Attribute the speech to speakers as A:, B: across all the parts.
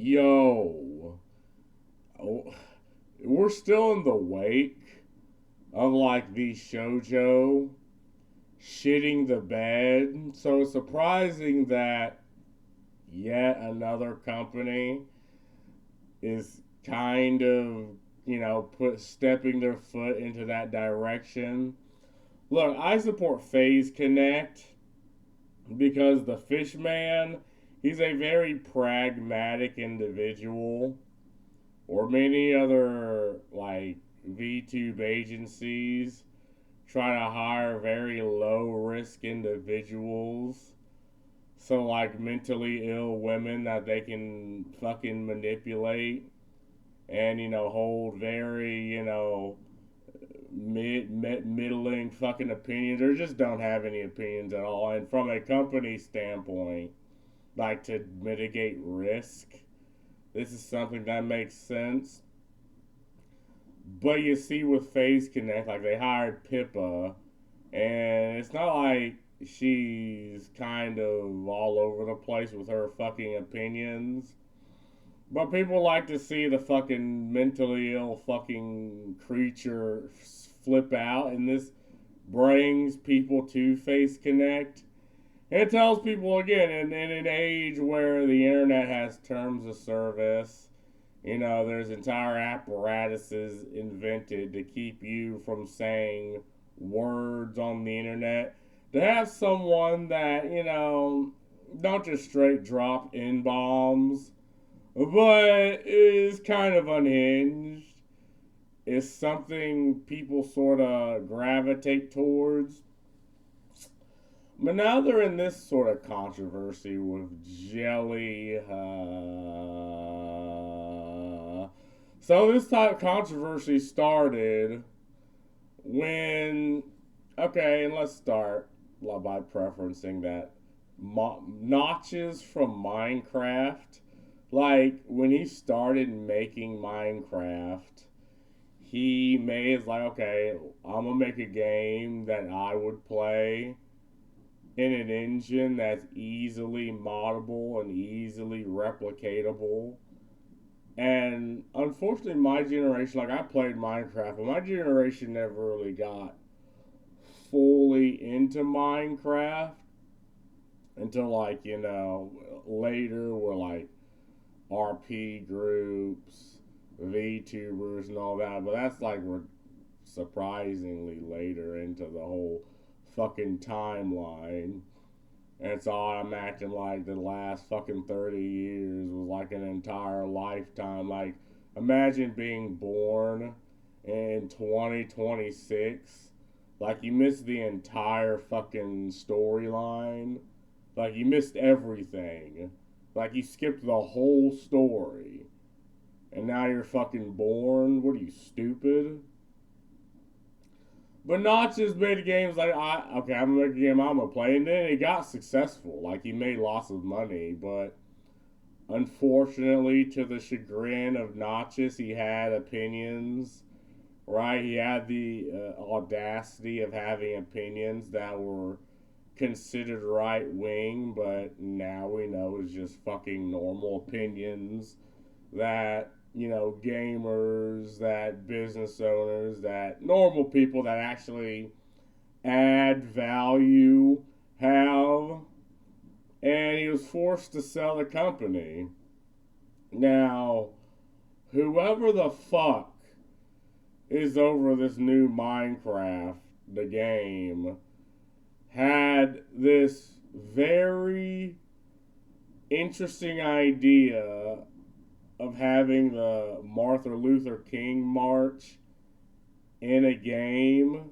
A: Yo, oh, we're still in the wake of like the shojo shitting the bed. So it's surprising that yet another company is kind of, put stepping their foot into that direction. Look, I support Phase Connect because the Fishman, he's a very pragmatic individual, or many other like VTube agencies try to hire very low risk individuals. So like mentally ill women that they can fucking manipulate and hold very middling fucking opinions or just don't have any opinions at all. And from a company standpoint, like to mitigate risk, this is something that makes sense. But you see with Phase Connect, like they hired Pippa, and it's not like she's kind of all over the place with her fucking opinions. But people like to see the fucking mentally ill fucking creature flip out, and this brings people to Face Connect. And it tells people again, in an age where the internet has terms of service, there's entire apparatuses invented to keep you from saying words on the internet. To have someone that, don't just straight drop in bombs, but is kind of unhinged, is something people sort of gravitate towards. But now they're in this sort of controversy with Jelly. So this type of controversy started when, okay, and let's start by preferencing that Notches from Minecraft, like when he started making Minecraft, he made like, okay, I'm gonna make a game that I would play in an engine that's easily moddable and easily replicatable. And unfortunately, my generation, like I played Minecraft, but my generation never really got fully into Minecraft until like, later we're like RP groups, VTubers, and all that. But that's like we're surprisingly later into the whole fucking timeline. And so I'm acting like the last fucking 30 years was like an entire lifetime. Like, imagine being born in 2026. Like, you missed the entire fucking storyline. Like, you missed everything. Like, you skipped the whole story. And now you're fucking born? What are you, stupid? But not just made games like, okay, I'm gonna make a game I'm gonna play. And then it got successful. Like, he made lots of money. But unfortunately, to the chagrin of Notches, he had opinions, right? He had the audacity of having opinions that were considered right wing, but now we know it's just fucking normal opinions that, gamers, that business owners, that normal people that actually add value have. And he was forced to sell the company. Now, whoever the fuck is over this new Minecraft, the game, had this very interesting idea of having the Martin Luther King March in a game.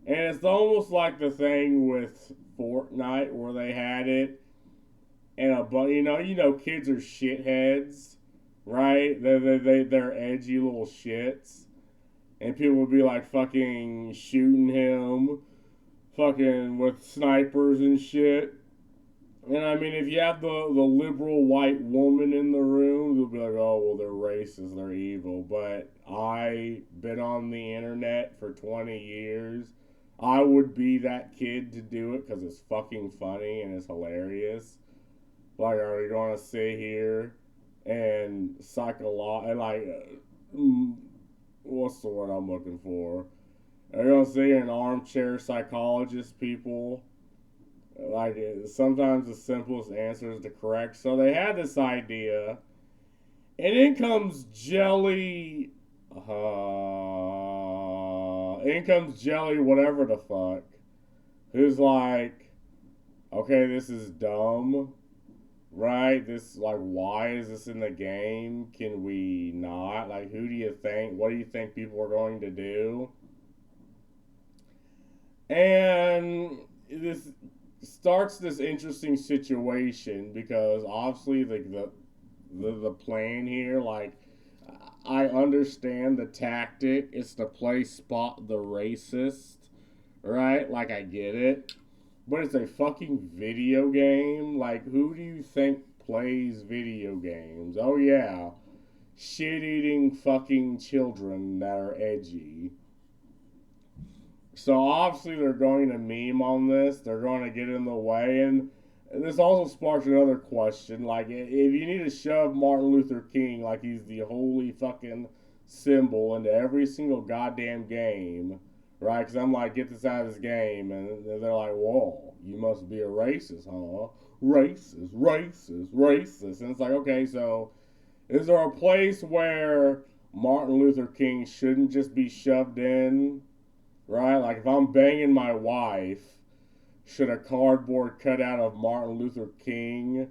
A: And it's almost like the thing with Fortnite where they had it and a bunch, kids are shitheads, right? They're edgy little shits. And people would be like fucking shooting him, fucking with snipers and shit. And I mean, if you have the liberal white woman in the room, they'll be like, oh, well, they're racist, they're evil. But I've been on the internet for 20 years. I would be that kid to do it because it's fucking funny and it's hilarious. Like, are you going to sit here and what's the word I'm looking for? Are you gonna say an armchair psychologist people? Like sometimes the simplest answer is the correct. So they had this idea, and in comes Jelly. In comes Jelly, whatever the fuck. Who's like, okay, this is dumb, right? This like, why is this in the game? Can we not? Like, who do you think? What do you think people are going to do? And this starts this interesting situation because obviously the plan here, like, I understand the tactic. It's to play spot the racist, right? Like, I get it. But it's a fucking video game. Like, who do you think plays video games? Oh, yeah. Shit eating fucking children that are edgy. So, obviously, they're going to meme on this. They're going to get in the way. And this also sparks another question. Like, if you need to shove Martin Luther King like he's the holy fucking symbol into every single goddamn game, right? Because I'm like, get this out of this game. And they're like, whoa, you must be a racist, huh? Racist, racist, racist. And it's like, okay, so is there a place where Martin Luther King shouldn't just be shoved in, right? Like, if I'm banging my wife, should a cardboard cutout of Martin Luther King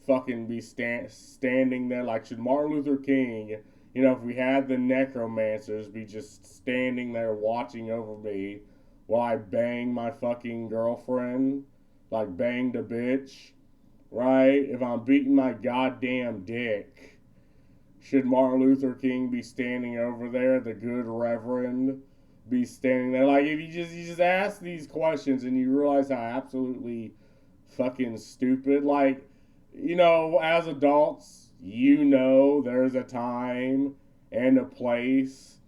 A: fucking be standing there? Like, should Martin Luther King, if we had the necromancers, be just standing there watching over me while I bang my fucking girlfriend? Like, bang the bitch, right? If I'm beating my goddamn dick, should Martin Luther King be standing over there, the good reverend? Be standing there. Like, if you just ask these questions and you realize how absolutely fucking stupid, like, as adults, there's a time and a place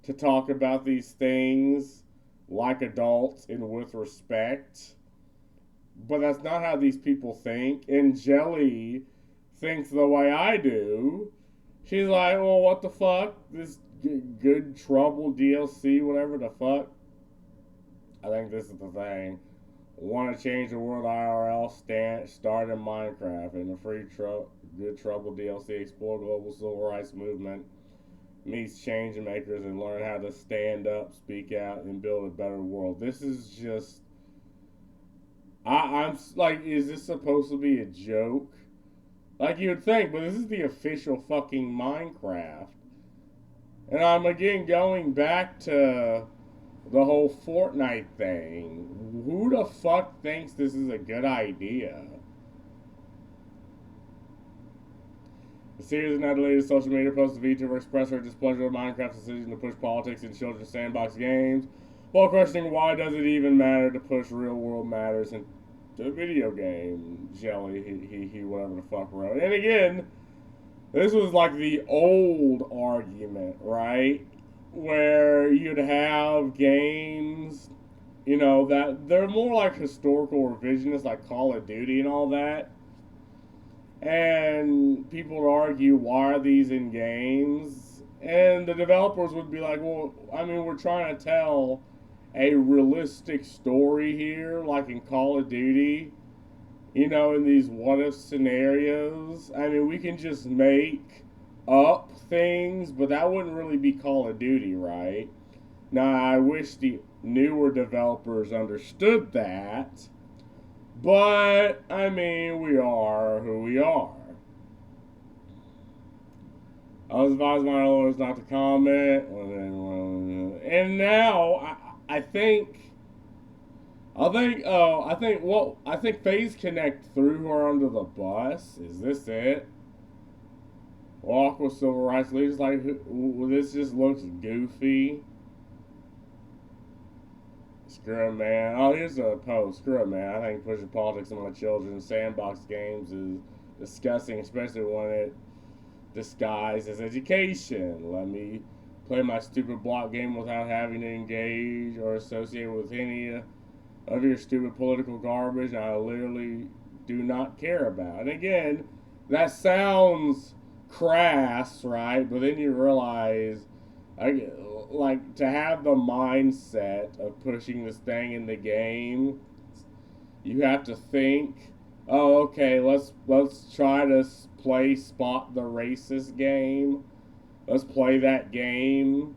A: to talk about these things like adults and with respect. But that's not how these people think. And Jelly thinks the way I do. She's like, well, what the fuck? This good trouble DLC, whatever the fuck. I think this is the thing. Want to change the world IRL? Start in Minecraft. In the free good trouble DLC, explore global civil rights movement, meets change makers, and learn how to stand up, speak out, and build a better world. This is just. I'm like, is this supposed to be a joke? Like you would think, but this is the official fucking Minecraft. And I'm again going back to the whole Fortnite thing. Who the fuck thinks this is a good idea? The series is now deleted social media posts of VTuber express her displeasure with Minecraft's decision to push politics in children's sandbox games, while questioning why does it even matter to push real world matters into a video game. Jelly, he whatever the fuck wrote. And again, this was like the old argument, right? Where you'd have games, that they're more like historical revisionists, like Call of Duty and all that. And people would argue, why are these in games? And the developers would be like, well, I mean, we're trying to tell a realistic story here, like in Call of Duty. In these what if scenarios, I mean, we can just make up things, but that wouldn't really be Call of Duty, right? Now, I wish the newer developers understood that, but, I mean, we are who we are. I was advised my lawyers not to comment, and now, I think FaZe Connect threw her under the bus. Is this it? Walk with civil rights leaders, like, this just looks goofy. Screw it, man. Oh, here's a post. Screw it, man. I think pushing politics among children in sandbox games is disgusting, especially when it disguised as education. Let me play my stupid block game without having to engage or associate with any of your stupid political garbage I literally do not care about. And again, that sounds crass, right? But then you realize, like, to have the mindset of pushing this thing in the game, you have to think, oh, okay, let's try to play spot the racist game. Let's play that game.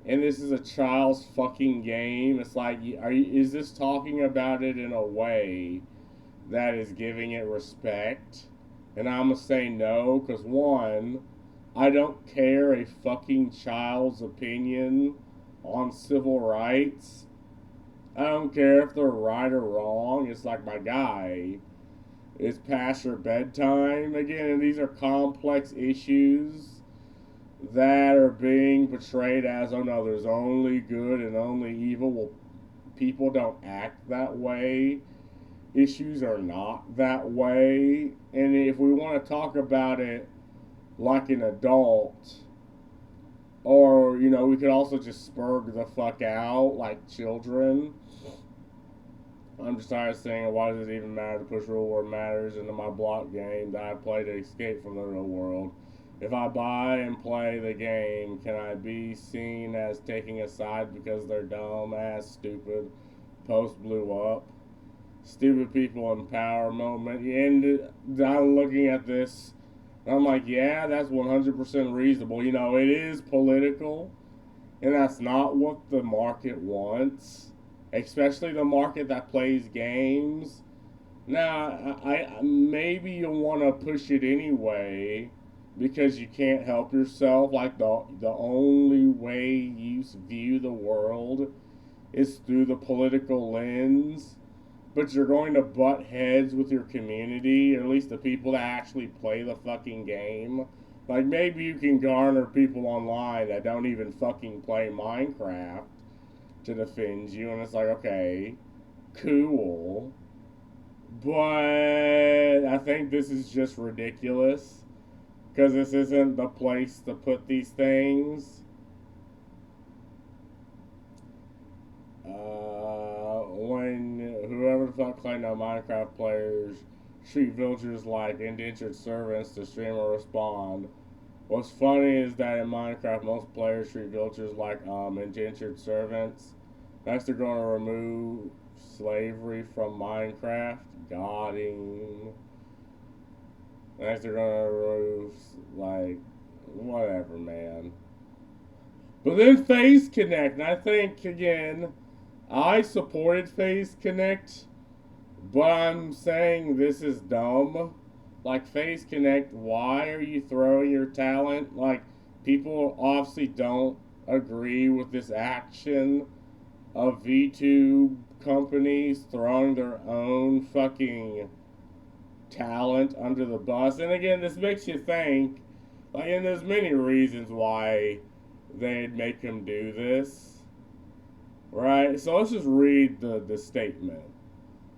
A: And this is a child's fucking game. It's like, is this talking about it in a way that is giving it respect? And I'm gonna say no, because one, I don't care a fucking child's opinion on civil rights. I don't care if they're right or wrong. It's like, my guy, it's past your bedtime again, and these are complex issues that are being portrayed as, oh no, there's only good and only evil. Well, people don't act that way. Issues are not that way. And if we want to talk about it like an adult, or, you know, we could also just spurg the fuck out like children. I'm just tired of saying, why does it even matter to push real world matters into my block game that I play to escape from the real world? If I buy and play the game, can I be seen as taking a side because they're dumb ass stupid post blew up? Stupid people in power moment. And I'm looking at this, and I'm like, yeah, that's 100% reasonable. You know, it is political, and that's not what the market wants, especially the market that plays games. Now, I maybe you'll want to push it anyway because you can't help yourself. Like, the only way you view the world is through the political lens. But you're going to butt heads with your community, or at least the people that actually play the fucking game. Like, maybe you can garner people online that don't even fucking play Minecraft to defend you, and it's like, okay, cool. But I think this is just ridiculous, because this isn't the place to put these things. When whoever the fuck claimed that Minecraft players treat villagers like indentured servants to stream or respond. What's funny is that in Minecraft, most players treat villagers like indentured servants. Next, they're going to remove slavery from Minecraft. Got him. Next, they're going to remove, like, whatever, man. But then Face Connect, and I think, again, I supported Face Connect, but I'm saying this is dumb. Like, Face Connect, why are you throwing your talent? Like, people obviously don't agree with this action of VTube companies throwing their own fucking talent under the bus. And again, this makes you think, like, and there's many reasons why they'd make them do this. Right, so let's just read the statement.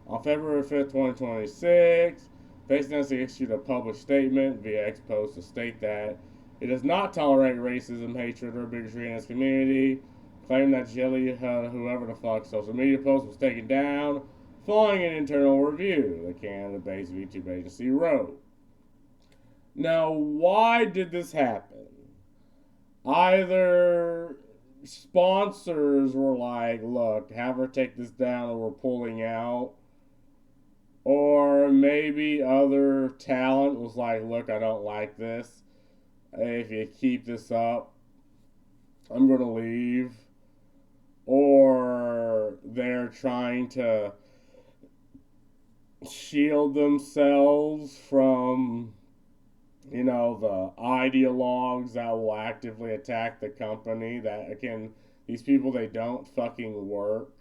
A: On February 5th, 2026, FaceNet issued a published statement via X post to state that it does not tolerate racism, hatred, or bigotry in its community, claiming that Jelly, whoever the fuck, social media post was taken down following an internal review, the Canada-based VTuber agency wrote. Now, why did this happen? Either sponsors were like, look, have her take this down or we're pulling out. Or maybe other talent was like, look, I don't like this. If you keep this up, I'm going to leave. Or they're trying to shield themselves from, you know, the ideologues that will actively attack the company. That, again, these people, they don't fucking work.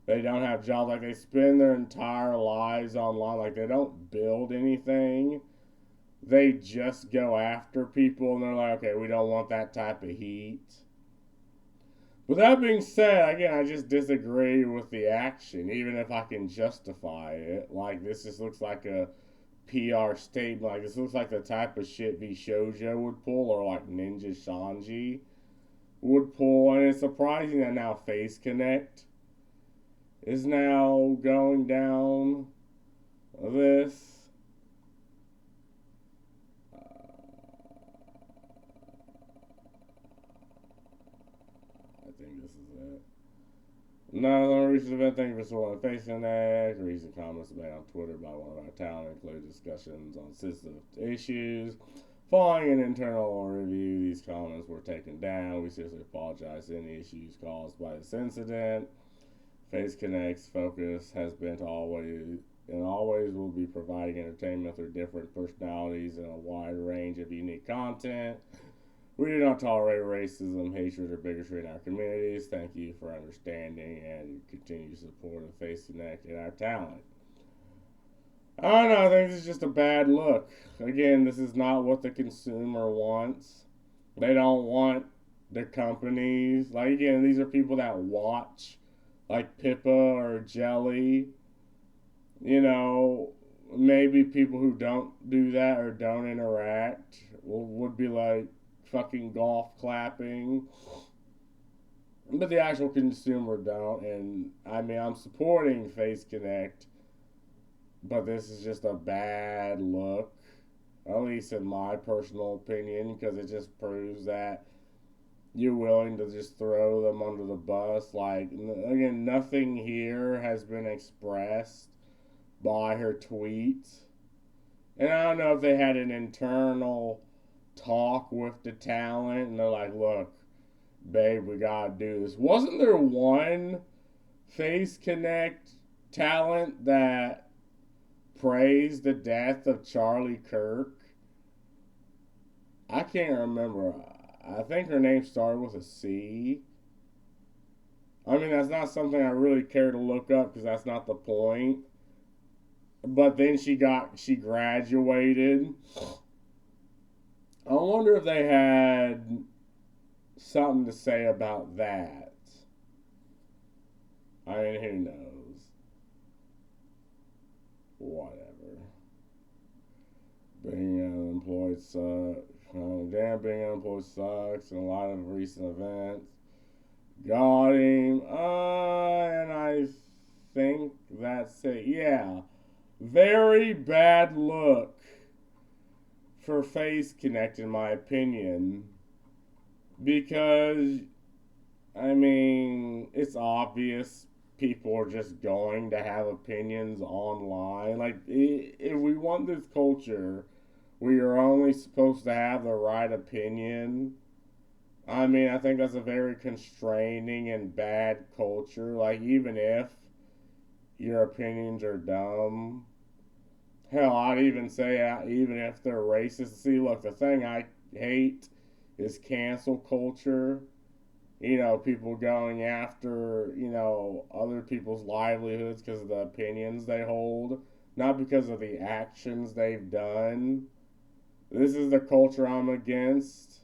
A: They don't have jobs. Like, they spend their entire lives online. Like, they don't build anything. They just go after people, and they're like, okay, we don't want that type of heat. With that being said, again, I just disagree with the action, even if I can justify it. Like, this just looks like a PR statement. Like, this looks like the type of shit VShojo would pull, or like Ninja Shanji would pull. And it's surprising that now Face Connect is now going down this. is it. Another recent event, thank you for supporting Face Connect. Recent comments made on Twitter by one of our talent include discussions on sensitive issues. Following an internal review, these comments were taken down. We seriously apologize for any issues caused by this incident. Face Connect's focus has been to always and always will be providing entertainment through different personalities and a wide range of unique content. We do not tolerate racism, hatred, or bigotry in our communities. Thank you for understanding and continued support of Face Connect and our talent. I don't know, I think this is just a bad look. Again, this is not what the consumer wants. They don't want the companies. Like, again, these are people that watch, like Pippa or Jelly. You know, maybe people who don't do that or don't interact would be like fucking golf clapping. But the actual consumer don't. And I mean, I'm supporting Face Connect, but this is just a bad look, at least in my personal opinion, because it just proves that you're willing to just throw them under the bus. Like, again, nothing here has been expressed by her tweets. And I don't know if they had an internal talk with the talent and they're like, look, babe, we gotta do this. Wasn't there one Face Connect talent that praised the death of Charlie Kirk? I can't remember. I think her name started with a C. I mean, that's not something I really care to look up because that's not the point. But then she graduated. I wonder if they had something to say about that. I mean, who knows? Whatever. Being unemployed sucks. Being unemployed sucks. And a lot of recent events. Got him. And I think that's it. Yeah. Very bad look for Face Connect, in my opinion. Because, I mean, it's obvious people are just going to have opinions online. Like, if we want this culture, we are only supposed to have the right opinion. I mean, I think that's a very constraining and bad culture. Like, even if your opinions are dumb, hell, I'd even say even if they're racist. See, look, the thing I hate is cancel culture. You know, people going after, you know, other people's livelihoods because of the opinions they hold, not because of the actions they've done. This is the culture I'm against.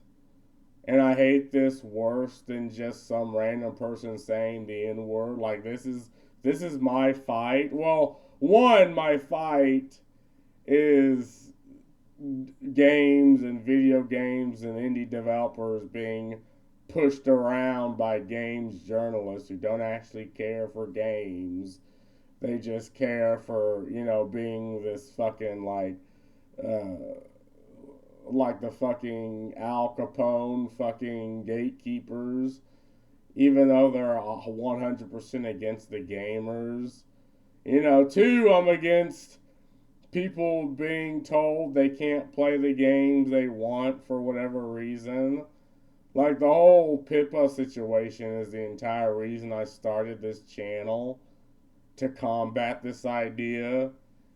A: And I hate this worse than just some random person saying the N-word. Like, this is my fight. Well, one, my fight is games and video games and indie developers being pushed around by games journalists who don't actually care for games. They just care for, you know, being this fucking like the fucking Al Capone fucking gatekeepers, even though they're 100% against the gamers. You know, two, I'm against people being told they can't play the games they want for whatever reason. Like, the whole Pippa situation is the entire reason I started this channel, to combat this idea.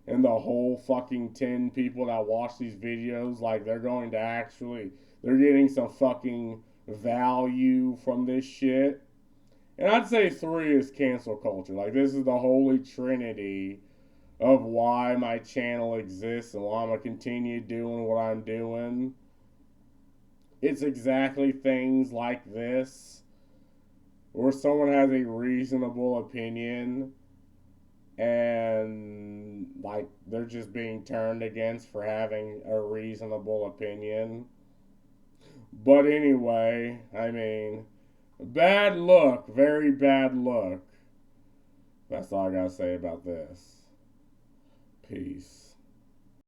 A: And the whole fucking 10 people that watch these videos, like, they're getting some fucking value from this shit. And I'd say 3 is cancel culture. Like, this is the holy trinity of why my channel exists and why I'm going to continue doing what I'm doing. It's exactly things like this, where someone has a reasonable opinion and, like, they're just being turned against for having a reasonable opinion. But anyway, I mean, bad look, very bad look. That's all I gotta say about this. Peace.